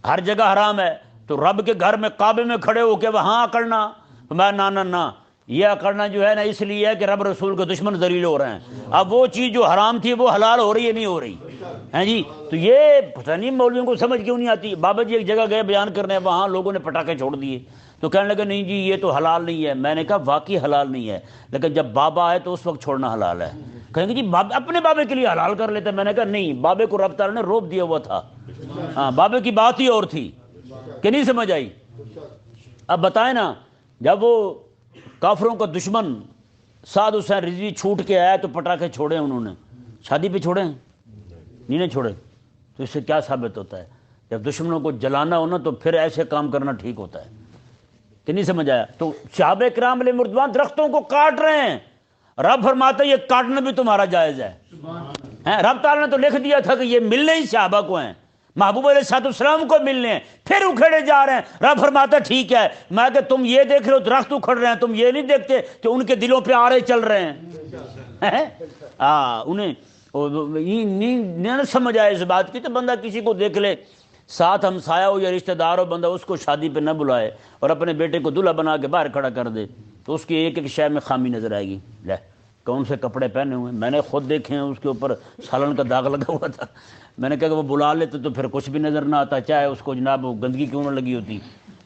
ہر جگہ حرام ہے، تو رب کے گھر میں کعبے میں کھڑے ہو کے وہاں اکڑنا، میں نہ یہ اکڑنا جو ہے نا اس لیے ہے کہ رب رسول کے دشمن ذلیل ہو رہے ہیں۔ اب وہ چیز جو حرام تھی وہ حلال ہو رہی ہے نہیں ہو رہی ہیں جی؟ تو یہ پتہ نہیں مولویوں کو سمجھ کیوں نہیں آتی۔ بابا جی ایک جگہ گئے بیان کرنے، وہاں لوگوں نے پٹاخے چھوڑ دیے تو کہنے لگے نہیں جی یہ تو حلال نہیں ہے۔ میں نے کہا واقعی حلال نہیں ہے، لیکن جب بابا آئے تو اس وقت چھوڑنا حلال ہے۔ کہیں گے جی اپنے بابے کے لیے حلال کر لیتے، میں نے کہا نہیں، بابے کو رب تعالیٰ نے روپ دیا ہوا تھا، ہاں بابے کی بات ہی اور تھی، کہ نہیں سمجھ آئی؟ اب بتائیں نا، جب وہ کافروں کا دشمن سعد حسین رضوی چھوٹ کے آیا تو پٹاخے چھوڑے انہوں نے، شادی پہ چھوڑے نہیں چھوڑے؟ تو اس سے کیا ثابت ہوتا ہے؟ جب دشمنوں کو جلانا ہو نا تو پھر ایسے کام کرنا ٹھیک ہوتا ہے، کہ نہیں سمجھ آیا؟ تو صحابہ کرام علیہ رضوان درختوں کو کاٹ رہے ہیں، رب فرماتا ہے یہ کاٹنا بھی تمہارا جائز ہے۔ رب تعالیٰ نے تو لکھ دیا تھا کہ یہ ملنے ہی صحابہ کو ہیں، محبوب علیہ السلام کو ملنے ہیں، پھر اکھڑے جا رہے ہیں۔ رب فرماتا ٹھیک ہے، میں کہ تم یہ دیکھ رہے ہو درخت اکھڑ رہے ہیں، تم یہ نہیں دیکھتے کہ ان کے دلوں پہ آرے چل رہے ہیں۔ انہیں نہیں سمجھ آئے اس بات کی، تو بندہ کسی کو دیکھ لے، ساتھ ہمسایہ ہو یا رشتہ دار ہو، بندہ اس کو شادی پہ نہ بلائے اور اپنے بیٹے کو دلہا بنا کے باہر کھڑا کر دے، تو اس کی ایک ایک شے میں خامی نظر آئے گی۔ لے کون سے کپڑے پہنے ہوئے ہیں، میں نے خود دیکھے ہیں، اس کے اوپر سالن کا داغ لگا ہوا تھا۔ میں نے کہا کہ وہ بلا لیتے تو پھر کچھ بھی نظر نہ آتا، چاہے اس کو جناب وہ گندگی کیوں نہ لگی ہوتی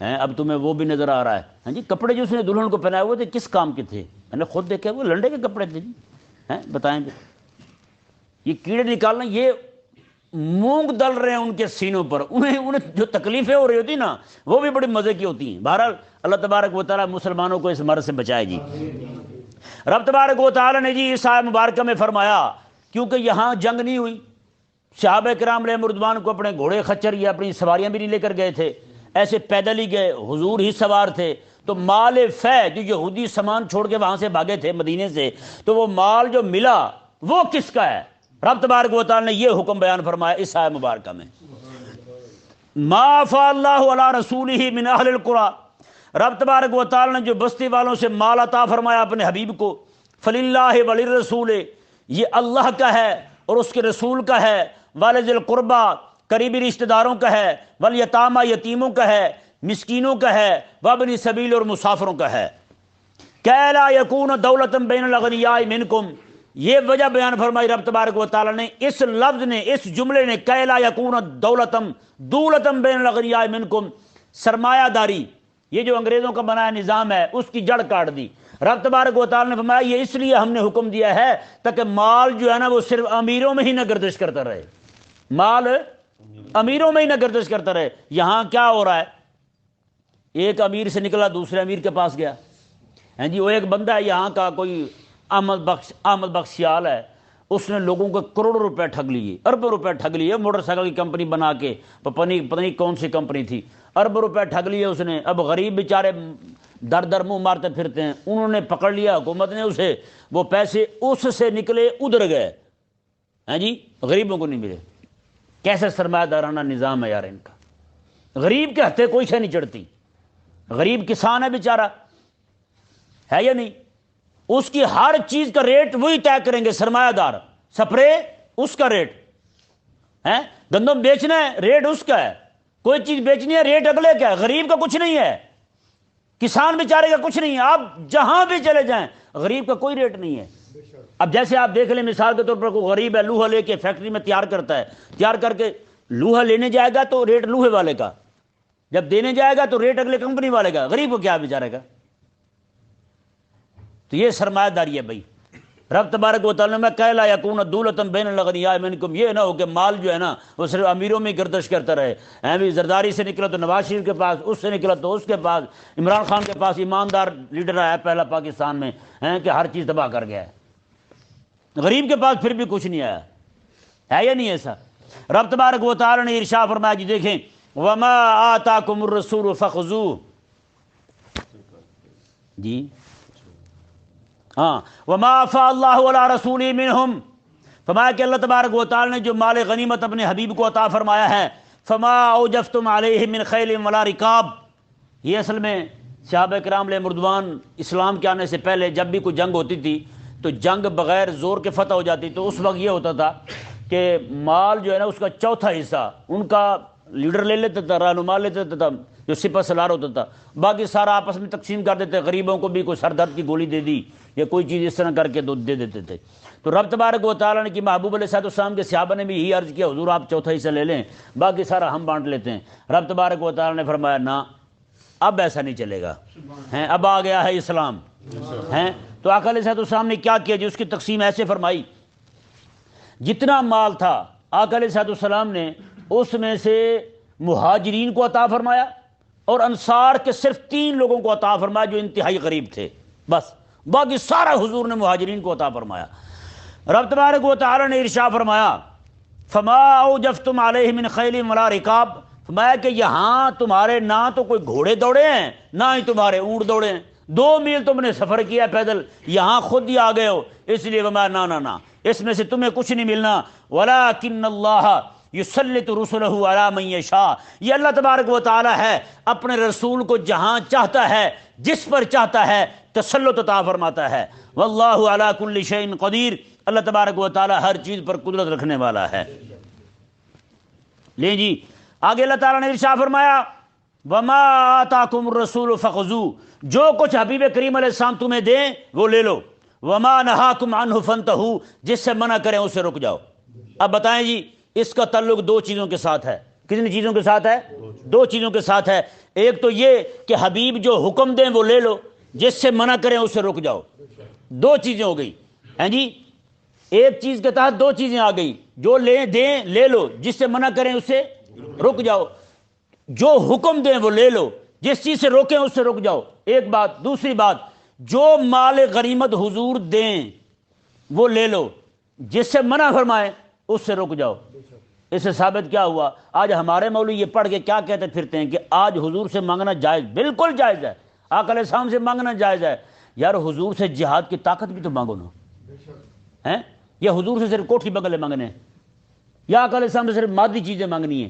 ہیں، اب تمہیں وہ بھی نظر آ رہا ہے۔ ہاں جی، کپڑے جو اس نے دلہن کو پہنائے ہوئے تھے کس کام کے تھے؟ میں نے خود دیکھے، وہ لنڈے کے کپڑے تھے جی، ہیں بتائیں جی۔ یہ کیڑے نکالنا، یہ مونگ دل رہے ہیں ان کے سینوں پر، انہیں جو تکلیفیں ہو رہی ہوتی نا وہ بھی بڑی مزے کی ہوتی ہیں۔ بہرحال اللہ تبارک و تعالیٰ مسلمانوں کو اس مرض سے بچائے جی۔ رب تبارک و تعالیٰ نے جی اس آیت مبارکہ میں فرمایا، کیونکہ یہاں جنگ نہیں ہوئی، صحابہ کرام علیہ مردوان کو اپنے گھوڑے خچر یا اپنی سواریاں بھی نہیں لے کر گئے تھے، ایسے پیدل ہی گئے، حضور ہی سوار تھے، تو مال فے جو یہودی سامان چھوڑ کے وہاں سے بھاگے تھے مدینے سے، تو وہ مال جو ملا وہ کس کا ہے؟ رب تبارک و تعالیٰ نے یہ حکم بیان فرمایا اس آیت مبارکہ میں، ما افاء اللہ علی رسولہ من اہل القریٰ، رب تبارک و تعالیٰ نے جو بستی والوں سے مال عطا فرمایا اپنے حبیب کو، فللہ وللرسول، یہ اللہ کا ہے اور اس کے رسول کا ہے، والذی القربیٰ قریبی رشتہ داروں کا ہے، والیتامیٰ یتیموں کا ہے، مسکینوں کا ہے، وابن سبیل اور مسافروں کا ہے، کہ لا یکون دولۃ بین الاغنیاء منکم، یہ وجہ بیان فرمائی رب تبارک و تعالیٰ نے، اس لفظ نے، اس جملے نے، کہ لا یکون دولۃ بین الاغنیاء منکم، سرمایہ داری، یہ جو انگریزوں کا بنایا نظام ہے اس کی جڑ کاٹ دی۔ رب تبارک و تعالیٰ نے فرمایا یہ اس لیے ہم نے حکم دیا ہے تاکہ مال جو ہے نا وہ صرف امیروں میں ہی نہ گردش کرتا رہے، مال امیروں میں ہی نہ گردش کرتا رہے۔ یہاں کیا ہو رہا ہے، ایک امیر سے نکلا دوسرے امیر کے پاس گیا، ہیں جی، وہ ایک بندہ ہے یہاں کا کوئی احمد بخش سیال ہے، اس نے لوگوں کو کروڑوں روپے ٹھگ لیے، اربوں روپے ٹھگ لیے، موٹر سائیکل کی کمپنی بنا کے، پتہ نہیں کون سی کمپنی تھی، اربوں روپے ٹھگ لیے اس نے۔ اب غریب بیچارے در در منہ مارتے پھرتے ہیں، انہوں نے پکڑ لیا حکومت نے اسے، وہ پیسے اس سے نکلے ادھر گئے، ہیں جی، غریبوں کو نہیں ملے۔ کیسے سرمایہ دارانہ نظام ہے یار ان کا، غریب کے ہتھے کوئی شے نہیں چڑھتی، غریب کسان ہے بیچارہ، ہے یا نہیں، اس کی ہر چیز کا ریٹ وہی طے کریں گے سرمایہ دار، سپرے اس کا ریٹ ہے، گندم بیچنا ہے ریٹ اس کا ہے، کوئی چیز بیچنی ہے ریٹ اگلے کا ہے، غریب کا کچھ نہیں ہے، کسان بیچارے کا کچھ نہیں ہے، آپ جہاں بھی چلے جائیں غریب کا کوئی ریٹ نہیں ہے۔ اب جیسے آپ دیکھ لیں مثال کے طور پر کوئی غریب ہے لوہا لے کے فیکٹری میں تیار کرتا ہے، تیار کر کے لوہا لینے جائے گا تو ریٹ لوہے والے کا، جب دینے جائے گا تو ریٹ اگلے کمپنی والے کا، غریب کو کیا بیچارے گا؟ تو یہ سرمایہ داری ہے بھائی۔ رب تبارک و تعالیٰ میں کہ لا یکون دولۃ بین الاغنیاء منکم، یہ نہ ہو کہ مال جو ہے نا وہ صرف امیروں میں گردش کرتا رہے، بھی زرداری سے نکلا تو نواز شریف کے پاس، اس سے نکلا تو اس کے پاس، عمران خان کے پاس ایماندار لیڈر آیا پہلا پاکستان میں، کہ ہر چیز تباہ کر گیا ہے، غریب کے پاس پھر بھی کچھ نہیں آیا، ہے یا نہیں ایسا؟ رب تبارک و تعالیٰ نے ارشاد فرمایا جی دیکھیں، وما آتاکم الرسول فخذوہ، جی ہاں، وما افاء اللہ علی رسولہ منہم، فرمایا کہ اللہ تبارک و تعالی نے جو مال غنیمت اپنے حبیب کو عطا فرمایا ہے، فما اوجفتم علیہ من خیل ولا رکاب، یہ اصل میں صحابہ کرام علیہ مردوان اسلام کے آنے سے پہلے جب بھی کوئی جنگ ہوتی تھی تو جنگ بغیر زور کے فتح ہو جاتی، تو اس وقت یہ ہوتا تھا کہ مال جو ہے نا اس کا چوتھا حصہ ان کا لیڈر لے لیتا تھا، رہنما لیتا تھا جو سپہ سالار ہوتا تھا، باقی سارا آپس میں تقسیم کر دیتے، غریبوں کو بھی کوئی سر درد کی گولی دے دی یا کوئی چیز اس طرح کر کے دے دیتے تھے۔ تو رب تبارک و تعالیٰ نے کہ محبوب علیہ السلام کے صحابہ نے بھی یہی عرض کیا، حضور آپ چوتھا حصہ لے لیں، باقی سارا ہم بانٹ لیتے ہیں۔ رب تبارک و تعالیٰ نے فرمایا نہ، اب ایسا نہیں چلے گا، اب آ گیا ہے اسلام، تو آقا علیہ السلام نے کیا کیا جی، اس کی تقسیم ایسے فرمائی، جتنا مال تھا آقا علیہ السلام نے اس میں سے مہاجرین کو عطا فرمایا اور انصار کے صرف 3 لوگوں کو عطا فرمایا جو انتہائی غریب تھے، بس باقی سارا حضور نے مہاجرین کو عطا فرمایا۔ رب تبارک و تعالی نے ارشاد فرمایا فما اوجفتم علیہ من خیل ولا رکاب، فرمایا کہ یہاں تمہارے نہ تو کوئی گھوڑے دوڑے ہیں نہ ہی تمہارے اونٹ دوڑے ہیں، 2 میل تم نے سفر کیا پیدل، یہاں خود ہی آ گئے ہو، اس لیے فرمایا نہ اس میں سے تمہیں کچھ نہیں ملنا، ولکن اللہ، یسلط رسلہ علی من یشاء، یہ اللہ تبارک و تعالی ہے اپنے رسول کو جہاں چاہتا ہے جس پر چاہتا ہے تسلط عطا فرماتا ہے۔ واللہ علی کل شیء قدیر، اللہ تبارک و تعالی ہر چیز پر قدرت رکھنے والا ہے۔ لیں جی آگے اللہ تعالیٰ نے ارشاد فرمایا وما آتاکم الرسول فخذوہ، جو کچھ حبیب کریم علیہ السلام تمہیں دیں وہ لے لو، وما نہاکم عنہ فانتہوا، جس سے منع کریں اسے رک جاؤ۔ اب بتائیں جی اس کا تعلق دو چیزوں کے ساتھ ہے۔ کتنی چیزوں کے ساتھ ہے؟ دو چیزوں کے ساتھ ہے۔ ایک تو یہ کہ حبیب جو حکم دیں وہ لے لو، جس سے منع کریں اسے رک جاؤ۔ دو چیزیں ہو گئی ہیں جی، ایک چیز کے تحت دو چیزیں آ گئی، جو لے دیں لے لو، جس سے منع کریں اسے رک جاؤ۔ جو حکم دیں وہ لے لو، جس چیز سے روکیں اس سے رک جاؤ، ایک بات۔ دوسری بات، جو مال غنیمت حضور دیں وہ لے لو، جس سے منع فرمائیں اس سے رک جاؤ۔ اس سے ثابت کیا ہوا؟ آج ہمارے مولوی یہ پڑھ کے کیا کہتے پھرتے ہیں کہ آج حضور سے مانگنا جائز، بالکل جائز ہے، آقا علیہ السلام سے مانگنا جائز ہے۔ یار حضور سے جہاد کی طاقت بھی تو مانگو نا، ہیں؟ یا حضور سے صرف کوٹھی بنگلے مانگنے ہیں، یا آقا علیہ السلام سے صرف مادی چیزیں مانگنی ہیں؟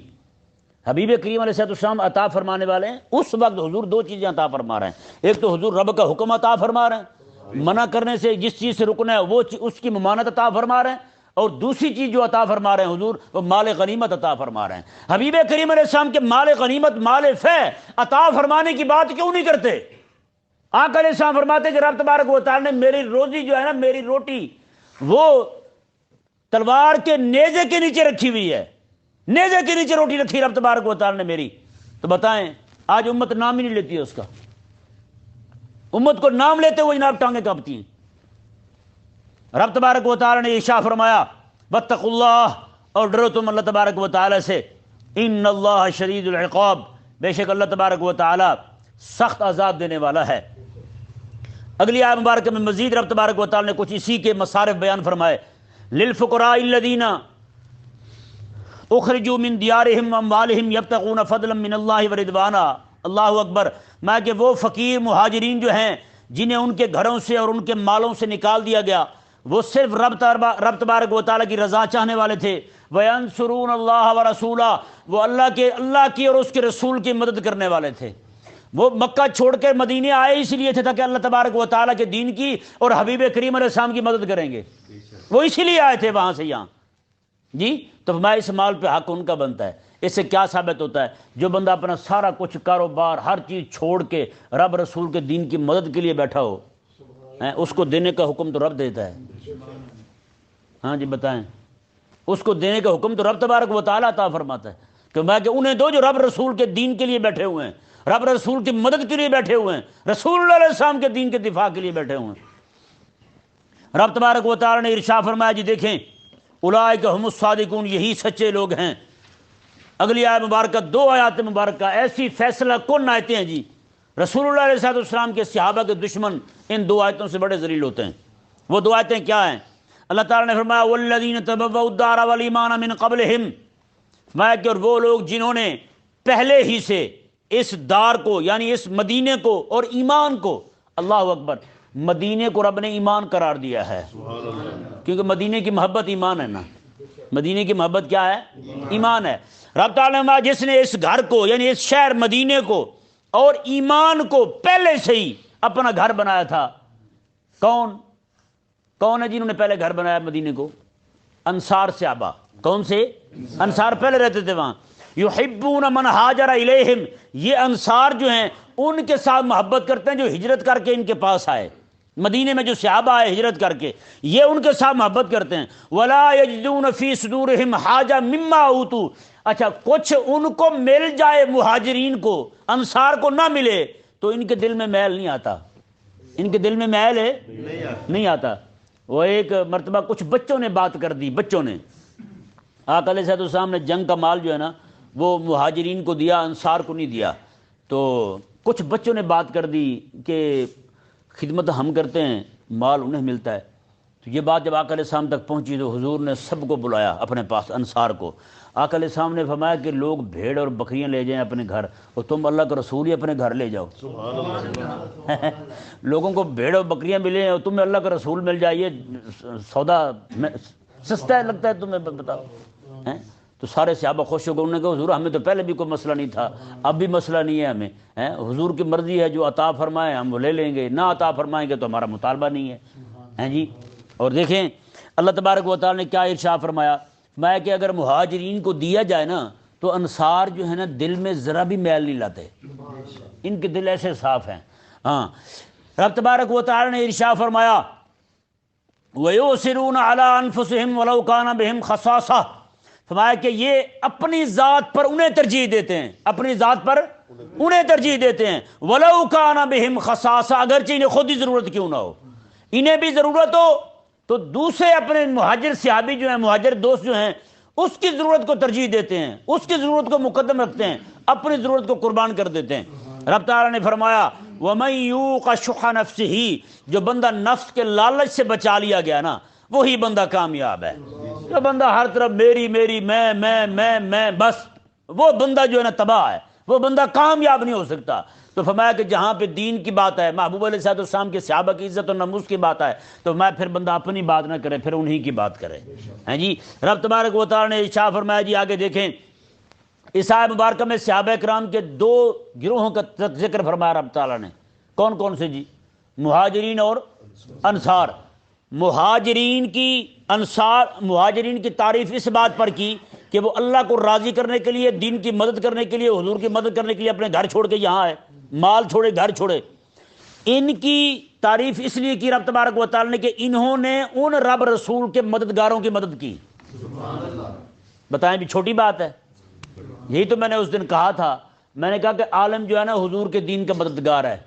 حبیب کریم علیہ السلام عطا فرمانے والے ہیں، اس وقت حضور دو چیزیں عطا فرما رہے ہیں۔ ایک تو حضور رب کا حکم عطا فرما رہے ہیں، منع کرنے سے جس چیز سے رکنا ہے وہ اس کی ممانعت عطا فرما رہے ہیں، اور دوسری چیز جو عطا فرما رہے ہیں حضور وہ مال غنیمت عطا فرما رہے ہیں۔ حبیب کریم علیہ السلام کے مال غنیمت مال فے عطا فرمانے کی بات کیوں نہیں کرتے؟ آقا علیہ السلام فرماتے کہ رب تبارک و تعالی نے میری روزی جو ہے نا، میری روٹی وہ تلوار کے نیزے کے نیچے رکھی ہوئی ہے، نیزے کے نیچے روٹی رکھی رب تبارک و تعالی نے میری۔ تو بتائیں آج امت نام ہی نہیں لیتی ہے اس کا، امت کو نام لیتے ہوئے جناب ٹانگیں کانپتی ہیں۔ رب تبارک و تعالی نے ارشاد فرمایا واتقوا اللہ، اور ڈرو تم اللہ تبارک و تعالی سے، ان اللہ شدید العقاب، بے شک اللہ تبارک و تعالی سخت عذاب دینے والا ہے۔ اگلی آیت مبارکہ میں مزید رب تبارک و تعالی نے کچھ اسی کے مصارف بیان فرمائے۔ للفقراء الذین اخرجوا من دیارہم واموالہم یبتغون فضلا من اللہ ورضوانا، اللہ اکبر، میں کہ وہ فقیر مہاجرین جو ہیں جنہیں ان کے گھروں سے اور ان کے مالوں سے نکال دیا گیا، وہ صرف رب تبارک و تعالیٰ کی رضا چاہنے والے تھے۔ وَيَنْصُرُونَ اللَّهَ وَرَسُولَهُ، وہ اللہ کی اور اس کے رسول کی مدد کرنے والے تھے۔ وہ مکہ چھوڑ کر مدینے آئے اس لیے تھے تاکہ اللہ تبارک و تعالیٰ کے دین کی اور حبیب کریم علیہ السلام کی مدد کریں گے، وہ اسی لیے آئے تھے وہاں سے یہاں جی۔ تو میں اس مال پہ حق ان کا بنتا ہے۔ اس سے کیا ثابت ہوتا ہے؟ جو بندہ اپنا سارا کچھ کاروبار ہر چیز چھوڑ کے رب رسول کے دین کی مدد کے لیے بیٹھا ہو، اس کو دینے کا حکم تو رب دیتا ہے۔ ہاں جی بتائیں، اس کو دینے کا حکم تو رب تبارک و تعالیٰ عطا فرماتا ہے کہ میں کہ انہیں دو جو رب رسول کے دین کے لیے بیٹھے ہوئے ہیں، رب رسول کی مدد کے لیے بیٹھے ہوئے ہیں، رسول اللہ علیہ السلام کے دین کے دفاع کے لیے بیٹھے ہوئے ہیں۔ رب تبارک و تعالیٰ نے ارشاد فرمایا جی دیکھیں اولئک هم الصادقون، یہی سچے لوگ ہیں۔ اگلی آیت مبارکہ، دو آیات مبارکہ ایسی فیصلہ کن آیتیں ہیں جی، رسول اللہ علیہ السلام کے صحابہ کے دشمن ان دو آیتوں سے بڑے ذلیل ہوتے ہیں۔ وہ دو آیتیں کیا ہیں؟ اللہ تعالیٰ نے فرمایا والذین تبوؤا الدار والایمان من قبلہم، میں کہ اور وہ لوگ جنہوں نے پہلے ہی سے اس دار کو یعنی اس مدینے کو اور ایمان کو، اللہ اکبر، مدینے کو رب نے ایمان قرار دیا ہے کیونکہ مدینے کی محبت ایمان ہے نا، مدینے کی محبت کیا ہے؟ ایمان ہے۔ رب تعالیٰ نے جس نے اس گھر کو یعنی اس شہر مدینے کو اور ایمان کو پہلے سے ہی اپنا گھر بنایا تھا، کون ہے جنہوں نے پہلے گھر بنایا مدینے کو؟ انصار صحابہ۔ کون سے؟ انصار پہلے رہتے تھے وہاں۔ یحبون من ہاجر الیہم، یہ انصار جو ہیں ان کے ساتھ محبت کرتے ہیں جو ہجرت کر کے ان کے پاس آئے، مدینے میں جو صحابہ آئے ہجرت کر کے، یہ ان کے ساتھ محبت کرتے ہیں۔ ولا یجدون فی صدورہم حاجہ مما اوتوا، اچھا کچھ ان کو مل جائے مہاجرین کو، انصار کو نہ ملے تو ان کے دل میں میل نہیں آتا، ان کے دل میں میل ہے نہیں آتا۔ وہ ایک مرتبہ کچھ بچوں نے بات کر دی، بچوں نے، آقا علیہ السلام نے جنگ کا مال جو ہے نا وہ مہاجرین کو دیا، انصار کو نہیں دیا، تو کچھ بچوں نے بات کر دی کہ خدمت ہم کرتے ہیں مال انہیں ملتا ہے۔ تو یہ بات جب آقا علیہ السلام تک پہنچی تو حضور نے سب کو بلایا اپنے پاس، انصار کو۔ آقا علیہ السلام نے فرمایا کہ لوگ بھیڑ اور بکریاں لے جائیں اپنے گھر اور تم اللہ کا رسول ہی اپنے گھر لے جاؤ۔ لوگوں کو بھیڑ اور بکریاں ملیں اور تمہیں اللہ کا رسول مل جائے، یہ سودا سستا ہے لگتا ہے تمہیں؟ بتاؤ، تو سارے صحابہ خوش ہو گئے، انہوں نے کہا حضور ہمیں تو پہلے بھی کوئی مسئلہ نہیں تھا، اب بھی مسئلہ نہیں ہے ہمیں، حضور کی مرضی ہے، جو عطا فرمائے ہم وہ لے لیں گے، نہ عطا فرمائیں گے تو ہمارا مطالبہ نہیں ہے جی۔ اور دیکھیں اللہ تبارک و تعالیٰ نے کیا ارشاد فرمایا، فرمایا کہ اگر مہاجرین کو دیا جائے نا تو انصار جو ہے نا دل میں ذرا بھی میل نہیں لاتے، ان کے دل ایسے صاف ہیں۔ ہاں رب تبارک و تعالیٰ نے ارشاد فرمایا وَيُؤْثِرُونَ عَلَىٰ أَنفُسِهِمْ وَلَوْ كَانَ بِهِمْ خَصَاصَةٌ، فرمایا کہ یہ اپنی ذات پر انہیں ترجیح دیتے ہیں، اپنی ذات پر انہیں ترجیح دیتے ہیں، وَلَوْ كَانَ بِهِمْ خَصَاصَةٌ، اگرچہ انہیں خود ہی ضرورت کیوں نہ ہو، انہیں بھی ضرورت ہو تو دوسرے اپنے مہاجر صحابی جو ہیں، مہاجر دوست جو ہیں، اس کی ضرورت کو ترجیح دیتے ہیں، اس کی ضرورت کو مقدم رکھتے ہیں، اپنی ضرورت کو قربان کر دیتے ہیں۔ رب تعالیٰ نے فرمایا وَمَن يُوقَ شُحَّ نَفْسِهِ، جو بندہ نفس کے لالچ سے بچا لیا گیا نا وہی بندہ کامیاب ہے۔ جو بندہ ہر طرف میری میری میں بس، وہ بندہ جو ہے نا تباہ ہے، وہ بندہ کامیاب نہیں ہو سکتا۔ تو فرمایا کہ جہاں پہ دین کی بات ہے، محبوب علیہ الصلوۃ والسلام کے صحابہ کی عزت و ناموس کی بات ہے، تو میں پھر بندہ اپنی بات نہ کرے، پھر انہی کی بات کرے ہیں جی۔ رب تبارک و تعالیٰ نے ارشاد فرمایا جی، آگے دیکھیں اس آیت مبارکہ میں صحابہ کرام کے دو گروہوں کا ذکر فرمایا رب تعالیٰ نے، کون کون سے جی؟ مہاجرین اور انصار۔ مہاجرین کی تعریف اس بات پر کی کہ وہ اللہ کو راضی کرنے کے لیے، دین کی مدد کرنے کے لیے، حضور کی مدد کرنے کے لیے اپنے گھر چھوڑ کے یہاں آئے، مال چھوڑے، گھر چھوڑے۔ ان کی تعریف اس لیے کی رب تبارک و تعالیٰ نے کہ انہوں نے ان رب رسول کے مددگاروں کی مدد کی۔ بتائیں بھی چھوٹی بات ہے؟ یہی تو میں نے اس دن کہا تھا، میں نے کہا کہ عالم جو ہے نا حضور کے دین کا مددگار ہے،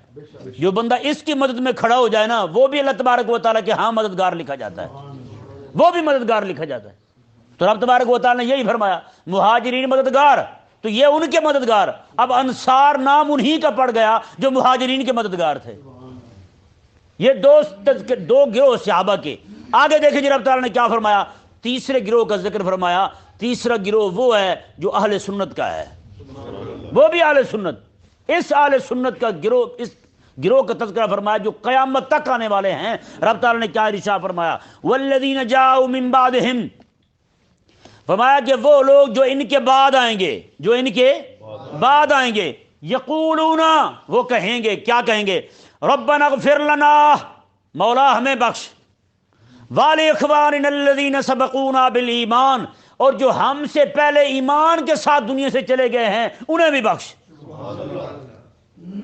جو بندہ اس کی مدد میں کھڑا ہو جائے نا وہ بھی اللہ تبارک و تعالیٰ کے ہاں مددگار لکھا جاتا ہے، وہ بھی مددگار لکھا جاتا ہے۔ تو رب تبارک و تعالیٰ نے یہی فرمایا مہاجرین مددگار، تو یہ ان کے مددگار، اب انصار نام انہی کا پڑ گیا جو مہاجرین کے مددگار تھے۔ یہ دو گروہ صحابہ کے۔ آگے دیکھیں جی رب تعالیٰ نے کیا فرمایا، تیسرے گروہ کا ذکر فرمایا۔ تیسرا گروہ وہ ہے جو اہل سنت کا ہے، وہ بھی اہل سنت، اس اہل سنت کا گروہ، اس گروہ کا تذکرہ فرمایا جو قیامت تک آنے والے ہیں۔ رب تعالیٰ نے کیا ارشاد فرمایا والذین جاؤوا من بعدہم، فرمایا کہ وہ لوگ جو ان کے بعد آئیں گے، جو ان کے بعد آئیں گے، یقولون، وہ کہیں گے، کیا کہیں گے؟ ربنا اغفر لنا، مولا ہمیں بخش، ولاخواننا الذین سبقونا بالایمان، اور جو ہم سے پہلے ایمان کے ساتھ دنیا سے چلے گئے ہیں انہیں بھی بخش۔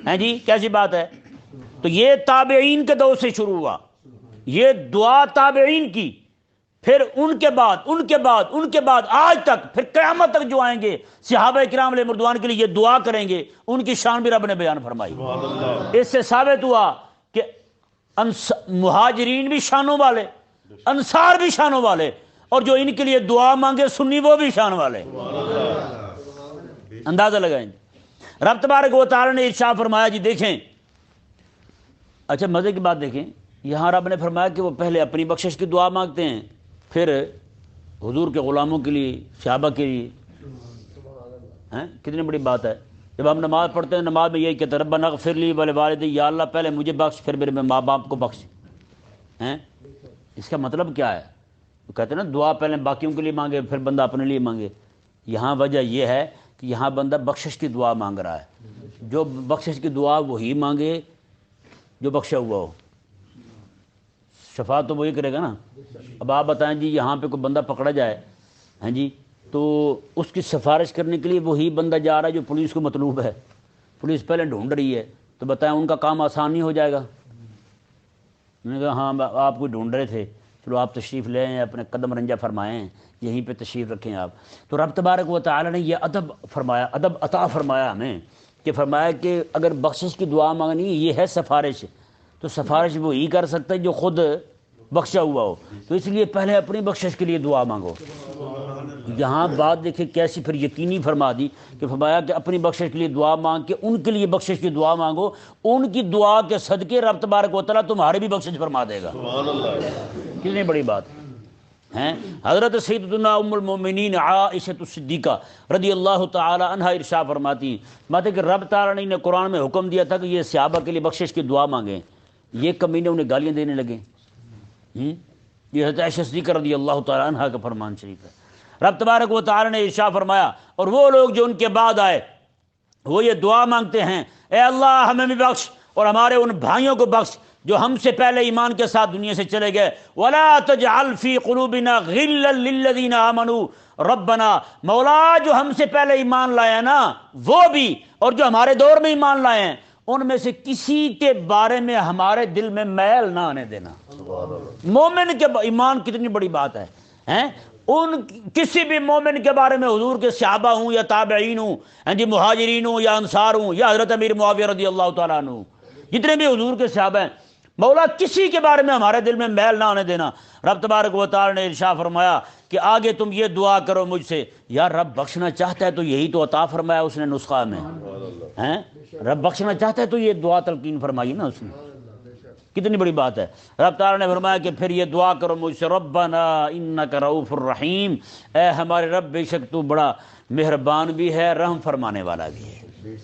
ہیں جی کیسی بات ہے؟ تو یہ تابعین کے دور سے شروع ہوا، یہ دعا تابعین کی، پھر ان کے بعد آج تک، پھر قیامت تک جو آئیں گے صحابہ کرام علیہ رضوان کے لیے یہ دعا کریں گے، ان کی شان بھی رب نے بیان فرمائی۔ اس سے ثابت ہوا کہ مہاجرین بھی شانوں والے، انصار بھی شانوں والے، اور جو ان کے لیے دعا مانگے سنی وہ بھی شان والے۔ اندازہ لگائیں گے۔ رب تبارک و تعالی نے ارشاد فرمایا جی دیکھیں، اچھا مزے کی بات دیکھیں، یہاں رب نے فرمایا کہ وہ پہلے اپنی بخشش کی دعا مانگتے ہیں، پھر حضور کے غلاموں کے لیے، صحابہ کے لیے۔ کتنی بڑی بات ہے۔ جب ہم نماز پڑھتے ہیں نماز میں یہی کہتے ہیں ربنا اغفر لی ولوالدی، یا اللہ پہلے مجھے بخش پھر میرے ماں باپ کو بخش۔ اس کا مطلب کیا ہے؟ وہ کہتے ہیں نا دعا پہلے باقیوں کے لیے مانگے پھر بندہ اپنے لیے مانگے۔ یہاں وجہ یہ ہے کہ یہاں بندہ بخشش کی دعا مانگ رہا ہے، جو بخشش کی دعا وہی مانگے جو بخشا ہوا ہو، شفاعت تو وہی کرے گا نا۔ اب آپ بتائیں جی یہاں پہ کوئی بندہ پکڑا جائے ہیں جی، تو اس کی سفارش کرنے کے لیے وہی بندہ جا رہا ہے جو پولیس کو مطلوب ہے، پولیس پہلے ڈھونڈ رہی ہے، تو بتائیں ان کا کام آسان نہیں ہو جائے گا؟ میں نے کہا ہاں آپ کو ڈھونڈ رہے تھے، چلو آپ تشریف لے آئیں، اپنے قدم رنجہ فرمائیں، یہیں پہ تشریف رکھیں آپ۔ تو رب تبارک و تعالی نے یہ ادب فرمایا، ادب عطا فرمایا ہمیں، کہ فرمایا کہ اگر بخشش کی دعا مانگنی یہ ہے سفارش، تو سفارش وہی کر سکتا ہے جو خود بخشا ہوا ہو، تو اس لیے پہلے اپنی بخشش کے لیے دعا مانگو۔ یہاں بات دیکھیں کیسی پھر یقینی فرما دی، کہ فرمایا کہ اپنی بخشش کے لیے دعا مانگ کے ان کے لیے بخشش کی دعا مانگو، ان کی دعا کے صدقے رب تبارک و تعالیٰ تمہارے بھی بخشش فرما دے گا۔ کتنی بڑی بات ہے۔ حضرت سیدتنا ام المومنین عائشہ صدیقہ رضی اللہ تعالی عنہ ارشاد فرماتی ہیں کہ رب تعالیٰ نے انہیں قرآن میں حکم دیا تھا کہ یہ صحابہ کے لیے بخشش کی دعا مانگیں، یہ کمینے انہیں گالیاں دینے لگے۔ یہ حضرت عائشہ صدیقہ رضی اللہ تعالی عنہ کا فرمان شریف ہے۔ رب تبارک و تعالی نے ارشاد فرمایا اور وہ لوگ جو ان کے بعد آئے وہ یہ دعا مانگتے ہیں، اے اللہ ہمیں بھی بخش اور ہمارے ان بھائیوں کو بخش جو ہم سے پہلے ایمان کے ساتھ دنیا سے چلے گئے، ولا تجعل فی قلوبنا غلا للذین آمنوا ربنا، مولا جو ہم سے پہلے ایمان لائے ہیں نا وہ بھی، اور جو ہمارے دور میں ایمان لائے ہیں ان میں سے کسی کے بارے میں ہمارے دل میں میل نہ آنے دینا۔ مومن کے ایمان کتنی بڑی بات ہے، ہیں ان کسی بھی مومن کے بارے میں، حضور کے صحابہ ہوں یا تابعین ہوں، جی مہاجرین ہوں یا انصار ہوں یا حضرت امیر معاویہ رضی اللہ تعالیٰ عنہ، جتنے بھی حضور کے صحابہ ہیں، مولا کسی کے بارے میں ہمارے دل میں میل نہ آنے دینا۔ رب تبارک و تعالی نے ارشاد فرمایا کہ آگے تم یہ دعا کرو مجھ سے، یار رب بخشنا چاہتا ہے تو یہی تو عطا فرمایا اس نے نسخہ میں، ہیں رب بخشنا چاہتا ہے تو یہ دعا تلقین فرمائی نا اس نے، کتنی بڑی بات ہے۔ رب تعالی نے فرمایا کہ پھر یہ دعا کرو مجھ سے، ربنا انک رؤوف الرحیم، اے ہمارے رب بے شک تو بڑا مہربان بھی ہے، رحم فرمانے والا بھی ہے۔